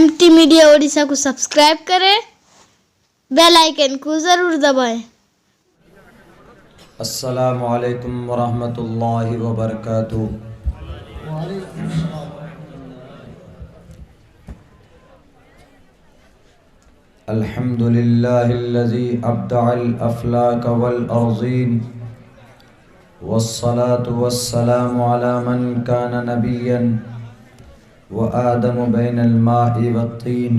MT media Odisha को subscribe करें, bell icon को ज़रूर दबाएं। अस्सलामु अलैकुम वरहमतुल्लाहि वबरकातुहू। अल्हम्दुलिल्लाहिल्लज़ी अब्दअल अफ़लाक वल अर्ज़ीन वस्सलातु वस्सलामु अला मन कान नबिय्यन व आदमु बैनल माइ वत्तीन।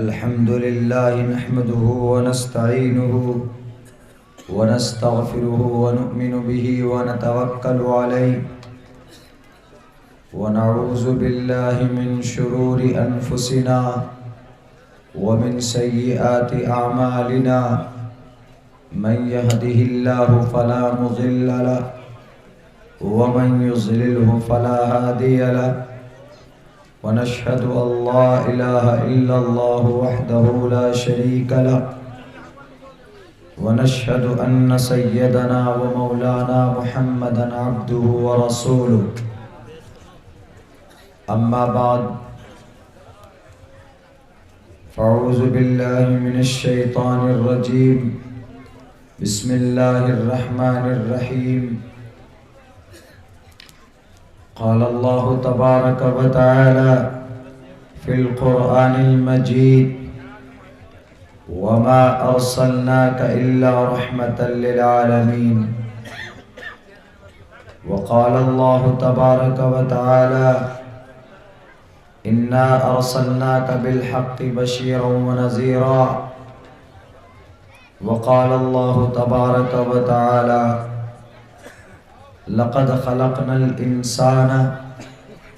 अल्हम्दुलिल्लाहि नहमदुहु व नस्तईनुहु व नस्तगफिरुहु व नु'मिनु बिही व नतवक्कलु अलैहि व नऊज़ु बिल्लाहि मिन शुरूरि अनफुसिना व मिन सय्यिआति अअमालिना। मन यहदिहिल्लाहु फला मुज़िल्ल लहु व मन युज़लिल्हु फला हादिय लहु। व नशहदु अल्ला इलाहा इल्लल्लाहु वहदहु ला शरीक लहु व नशहदु अन्न सय्यदना व मौलाना मुहम्मदन अब्दुहु व रसूलुहु। अम्मा बाद फ़अऊज़ु बिल्लाहि मिनश शैतानिर रजीम। बिस्मिल्लाहिर रहमानिर रहीम। क़ाल अल्लाहु तबारक व तआला फ़िल क़ुरआनिल मजीद वमा अर्सलनाका इल्ला रहमतल लिल आलमीन। व क़ाल अल्लाहु तबारक व तआला इन्ना अर्सलनाका बिल हक़्क़ि बशीरन व नज़ीरा। व क़ाल अल्लाहु तबारक व तआला लक़द ख़लक़नल इंसाना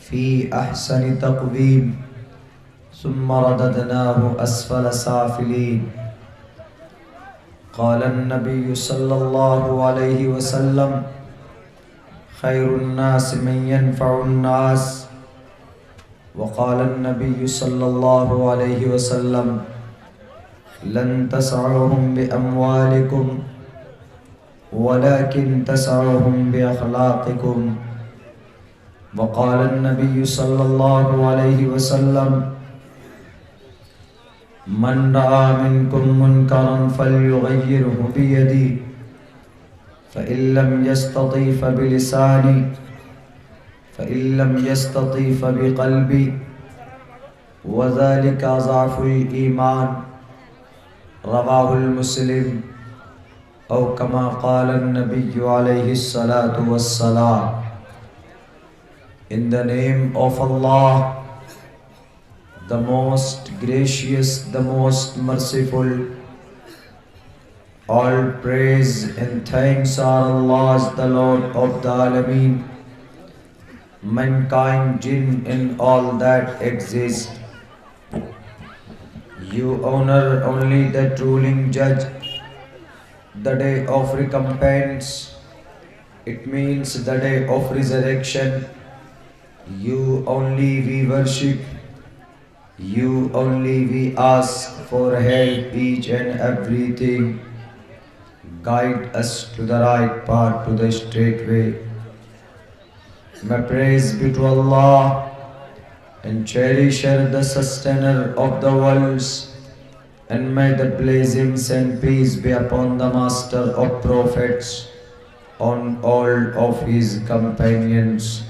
फ़ी अहसनि तक़वीम सुम्मा रददनाहु अस्फ़ल साफ़िलीन। क़ालन नबिय्यु सल्लल्लाहु अलैहि वसल्लम ख़ैरुन नास मन यनफ़उन नास। व क़ालन नबिय्यु सल्लल्लाहु अलैहि वसल्लम लन तसअहुम बिअम्वालिकुम वलाकिन तसअहुम बिअख़लाक़िकुम। व क़ालन नबिय्यु सल्लल्लाहु अलैहि वसल्लम मन रआ मिनकुम मुनकरन फ़ल्युग़य्यिरहु बियदिही फ़इन लम यस्तति फ़बिलिसानिही फ़इन लम यस्तति फ़बिक़ल्बिही व ज़ालिका ज़अफ़ुल ईमान। रवाहुल मुस्लिम औ कमा क़ालन नबिय्यु अलैहिस्सलातु वस्सलाम। In the name of Allah, the most gracious, the most merciful. All praise and thanks are Allah's, the Lord of the Alameen. Mankind, jinn and all that exist. You honor only the ruling judge, the day of recompense. It means the day of resurrection. You only we worship, you only we ask for help each and everything. Guide us to the right path, to the straight way. May praise be to Allah and cherisher, the sustainer of the worlds, and may the blessings and peace be upon the master of prophets, on all of his companions.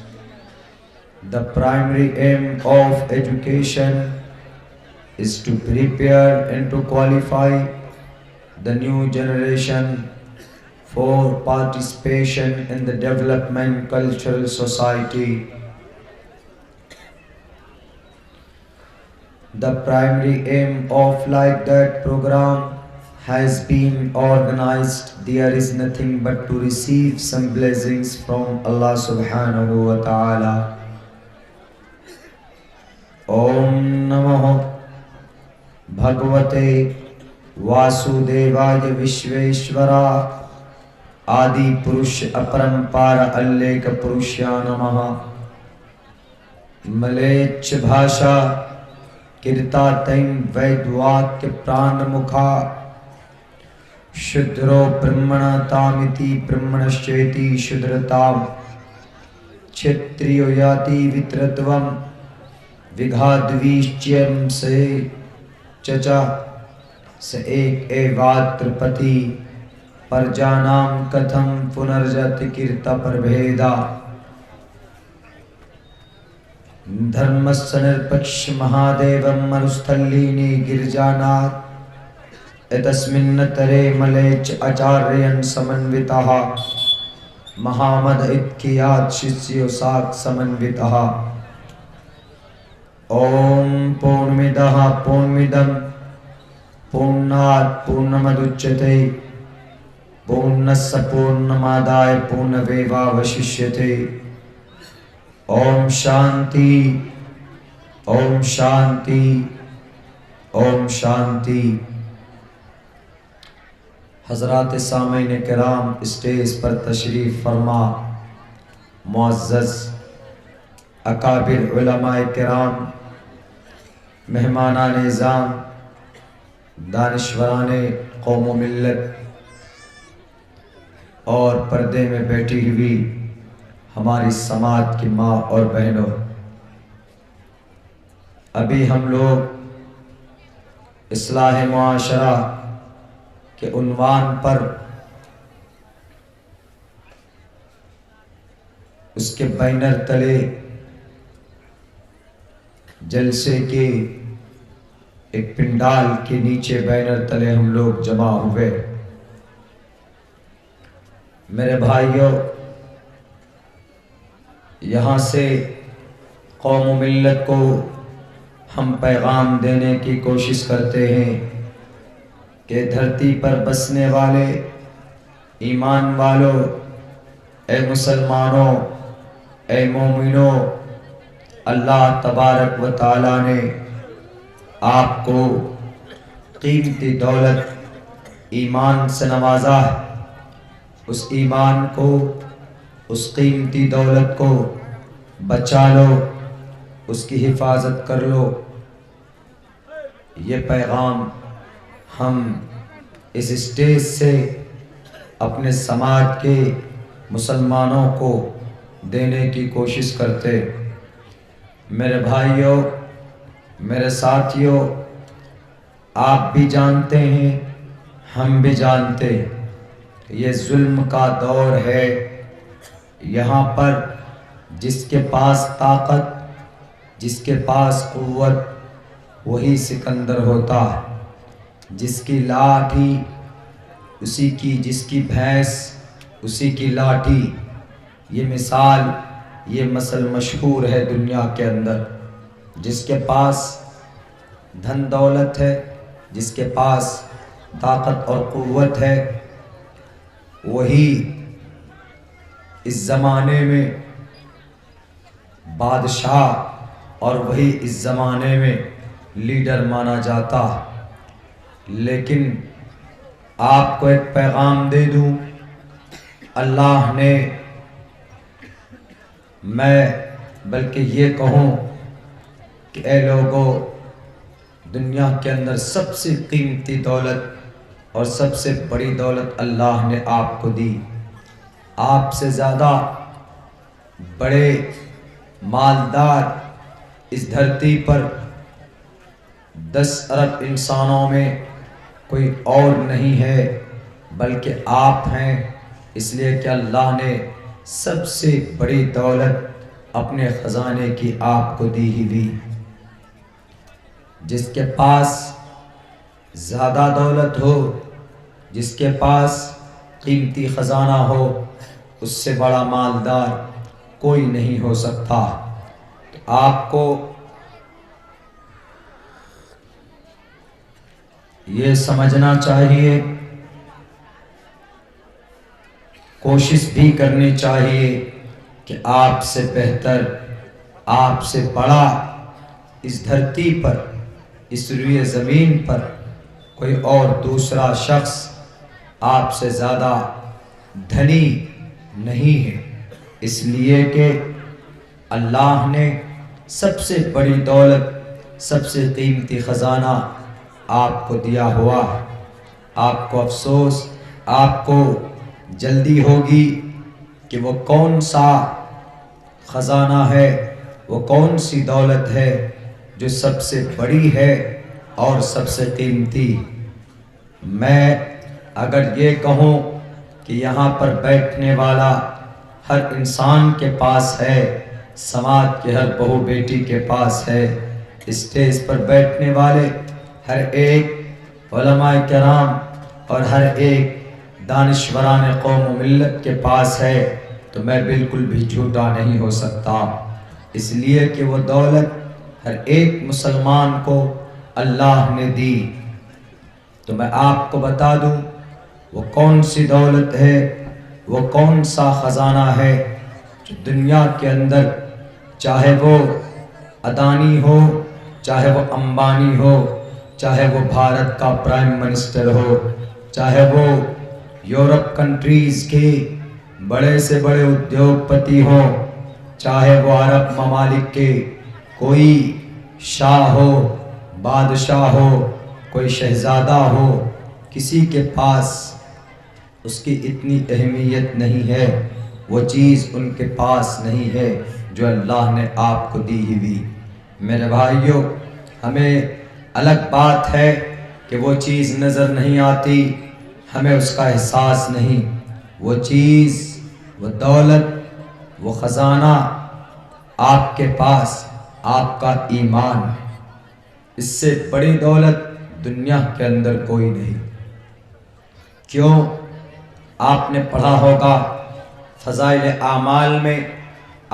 The primary aim of education is to prepare and to qualify the new generation for participation in the development cultural society. The primary aim of like that program has been organized. There is nothing but to receive some blessings from Allah subhanahu wa ta'ala. Om Namo Bhagavate Vasudevaya Vishveshwara Adi Purush Aparampara Alleka Purushya Namaha। मलेच्छ भाषा कीर्ता तैं वैद्वाक्य प्राण मुखा शुद्रो ब्रह्मणतामिति ब्रह्मणश्चेति शुद्रताम् क्षत्रियो याति वित्रत्वम् विघाद्वीच्यम से चचा स एक एवात त्रिपति परजानाम कथम पुनर्जति कीर्ता प्रभेदा धर्मस्य निरपेक्ष महादेवं मरुस्थलीनि गिरिजानाथ एतस्मिन्नतरे मलेच आचार्यन् समन्वितः महामद इत्कियात् शिष्यो साक् समन्वितः ओम पूर्णमिदः पूर्णमिदं पूर्णात् पूर्णमुदच्यते पूर्णस्य पूर्णमादाय पूर्णमेवावशिष्यते ओम शांति ओम शांति ओम शांति। हज़रात सामीन किराम, स्टेज पर तशरीफ़ फरमा मुअज़्ज़ज़ अकाबिर उलमाए किराम, मेहमाना निज़ाम, दानिश्वराने कौम व मिल्लत और पर्दे में बैठी हुई हमारी समाज की माँ और बहनों, अभी हम लोग इस्लाह मुआशरा के उन्वान पर उसके बैनर तले जलसे के एक पिंडाल के नीचे बैनर तले हम लोग जमा हुए। मेरे भाइयों, यहाँ से कौम व मिल्लत को हम पैगाम देने की कोशिश करते हैं कि धरती पर बसने वाले ईमान वालों, ए मुसलमानों, ए मोमिनों, अल्लाह तबारक व ताला ने आपको कीमती दौलत ईमान से नवाजा है। उस ईमान को, उस कीमती दौलत को बचा लो, उसकी हिफाजत कर लो। ये पैगाम हम इस स्टेज से अपने समाज के मुसलमानों को देने की कोशिश करते। मेरे भाइयों, मेरे साथियों, आप भी जानते हैं, हम भी जानते, ये जुल्म का दौर है। यहाँ पर जिसके पास ताकत, जिसके पास क़ुव्वत, वही सिकंदर होता है। जिसकी लाठी उसी की, जिसकी भैंस उसी की लाठी। ये मिसाल, ये मसल मशहूर है दुनिया के अंदर। जिसके पास धन दौलत है, जिसके पास ताकत और क़ुव्वत है, वही इस ज़माने में बादशाह और वही इस ज़माने में लीडर माना जाता है। लेकिन आपको एक पैगाम दे दूं, अल्लाह ने, मैं बल्कि ये कहूँ कि ए लोगों, दुनिया के अंदर सबसे कीमती दौलत और सबसे बड़ी दौलत अल्लाह ने आपको दी। आपसे ज़्यादा बड़े मालदार इस धरती पर 10 अरब इंसानों में कोई और नहीं है, बल्कि आप हैं। इसलिए कि अल्लाह ने सबसे बड़ी दौलत अपने ख़जाने की आपको दी ही दी। जिसके पास ज़्यादा दौलत हो, जिसके पास कीमती ख़जाना हो, उससे बड़ा मालदार कोई नहीं हो सकता। तो आपको ये समझना चाहिए, कोशिश भी करनी चाहिए कि आपसे बेहतर, आपसे बड़ा इस धरती पर, इस रुए ज़मीन पर कोई और दूसरा शख्स आपसे ज़्यादा धनी नहीं है। इसलिए कि अल्लाह ने सबसे बड़ी दौलत, सबसे कीमती ख़जाना आपको दिया हुआ है। आपको अफसोस, आपको जल्दी होगी कि वो कौन सा ख़जाना है, वो कौन सी दौलत है جو سب سے بڑی ہے اور سب سے قیمتی۔ میں اگر یہ کہوں کہ یہاں پر بیٹھنے والا ہر انسان کے پاس ہے، سماج کے ہر بہو بیٹی کے پاس ہے، اسٹیج پر بیٹھنے والے ہر ایک علماء کرام اور ہر ایک دانشوران قوم و ملت کے پاس ہے، تو میں بالکل بھی جھوٹا نہیں ہو سکتا، اس لیے کہ وہ دولت ہر ایک مسلمان کو اللہ نے دی۔ تو میں آپ کو بتا دوں وہ کون سی دولت ہے، وہ کون سا خزانہ ہے جو دنیا کے اندر، چاہے وہ اڈانی ہو، چاہے وہ امبانی ہو، چاہے وہ بھارت کا پرائم منسٹر ہو، چاہے وہ یورپ کنٹریز کے بڑے سے بڑے ادیوگ پتی ہوں، چاہے وہ عرب ممالک کے کوئی شاہ ہو، بادشاہ ہو، کوئی شہزادہ ہو، کسی کے پاس اس کی اتنی اہمیت نہیں ہے، وہ چیز ان کے پاس نہیں ہے جو اللہ نے آپ کو دی ہوئی۔ میرے بھائیوں، ہمیں الگ بات ہے کہ وہ چیز نظر نہیں آتی، ہمیں اس کا احساس نہیں، وہ چیز، وہ دولت، وہ خزانہ آپ کے پاس آپ کا ایمان، اس سے بڑی دولت دنیا کے اندر کوئی نہیں۔ کیوں؟ آپ نے پڑھا ہوگا فضائل اعمال میں،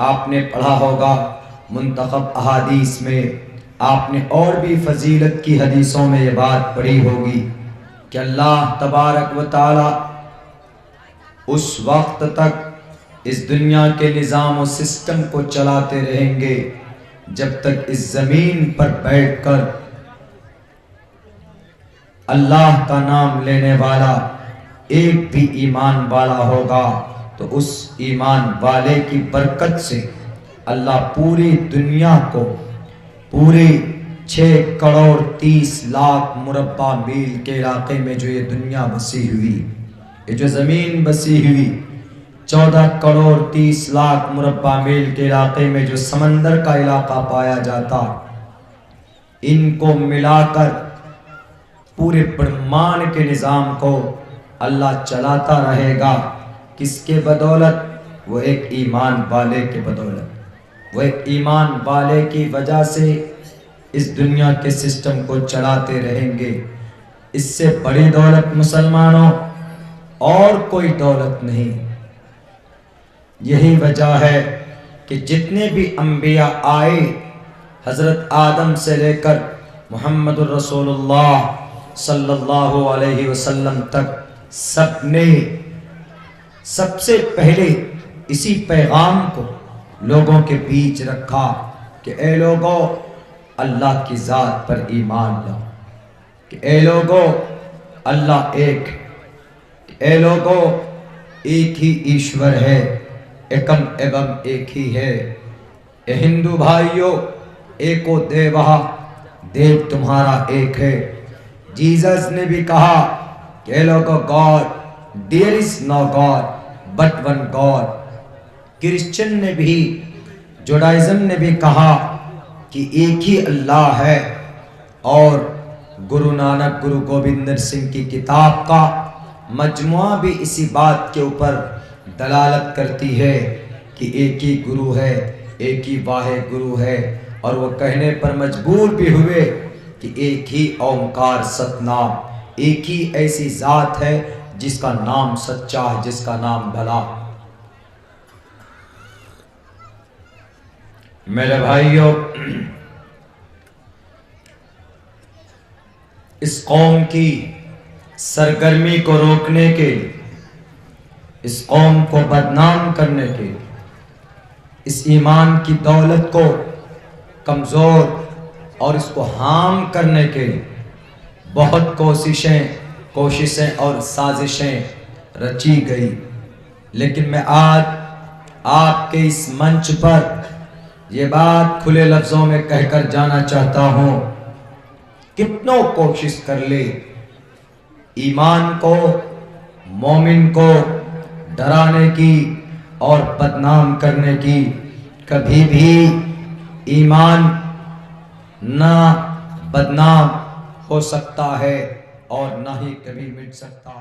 آپ نے پڑھا ہوگا منتخب احادیث میں، آپ نے اور بھی فضیلت کی حدیثوں میں یہ بات پڑھی ہوگی کہ اللہ تبارک و تعالی اس وقت تک اس دنیا کے نظام و سسٹم کو چلاتے رہیں گے جب تک اس زمین پر بیٹھ کر اللہ کا نام لینے والا ایک بھی ایمان والا ہوگا، تو اس ایمان والے کی برکت سے اللہ پوری دنیا کو، پورے 6,30,00,000 مربع میل کے علاقے میں جو یہ دنیا بسی ہوئی، یہ جو زمین بسی ہوئی، 14,30,00,000 مربع میل کے علاقے میں جو سمندر کا علاقہ پایا جاتا، ان کو ملا کر پورے برہمانڈ کے نظام کو اللہ چلاتا رہے گا۔ کس کے بدولت؟ وہ ایک ایمان والے کے بدولت، وہ ایک ایمان والے کی وجہ سے اس دنیا کے سسٹم کو چلاتے رہیں گے۔ اس سے بڑی دولت مسلمانوں اور کوئی دولت نہیں۔ یہی وجہ ہے کہ جتنے بھی انبیاء آئے، حضرت آدم سے لے کر محمد الرسول اللہ صلی اللہ علیہ وسلم تک، سب نے سب سے پہلے اسی پیغام کو لوگوں کے بیچ رکھا کہ اے لوگو اللہ کی ذات پر ایمان لاؤ، کہ اے لوگو اللہ ایک، کہ اے لوگو ایک ہی ایشور ہے، ایکم ایوم ایک ہی ہے۔ اے ہندو بھائیو، ایکو دیوہ، دیو تمہارا ایک ہے۔ جیزس نے بھی کہا کہ اے لوگو God, there is no God but one God۔ Christian نے بھی، جوڈائزم نے بھی کہا کہ ایک ہی اللہ ہے، اور گرو نانک، گرو گوبند سنگھ کی کتاب کا مجموعہ بھی اسی بات کے اوپر دلالت کرتی ہے کہ ایک ہی گرو ہے، ایک ہی واحد گرو ہے، اور وہ کہنے پر مجبور بھی ہوئے کہ ایک ہی اومکار ستنام، ایک ہی ایسی ذات ہے جس کا نام سچا ہے، جس کا نام بھلا۔ میرے بھائیوں، اس قوم کی سرگرمی کو روکنے کے لیے، اس قوم کو بدنام کرنے کے لیے، اس ایمان کی دولت کو کمزور اور اس کو ہارم کرنے کے لیے بہت کوششیں اور سازشیں رچی گئی، لیکن میں آج آپ کے اس منچ پر یہ بات کھلے لفظوں میں کہہ کر جانا چاہتا ہوں، کتنوں کوشش کر لے ایمان کو، مومن کو ڈرانے کی اور بدنام کرنے کی، کبھی بھی ایمان نہ بدنام ہو سکتا ہے اور نہ ہی کبھی مٹ سکتا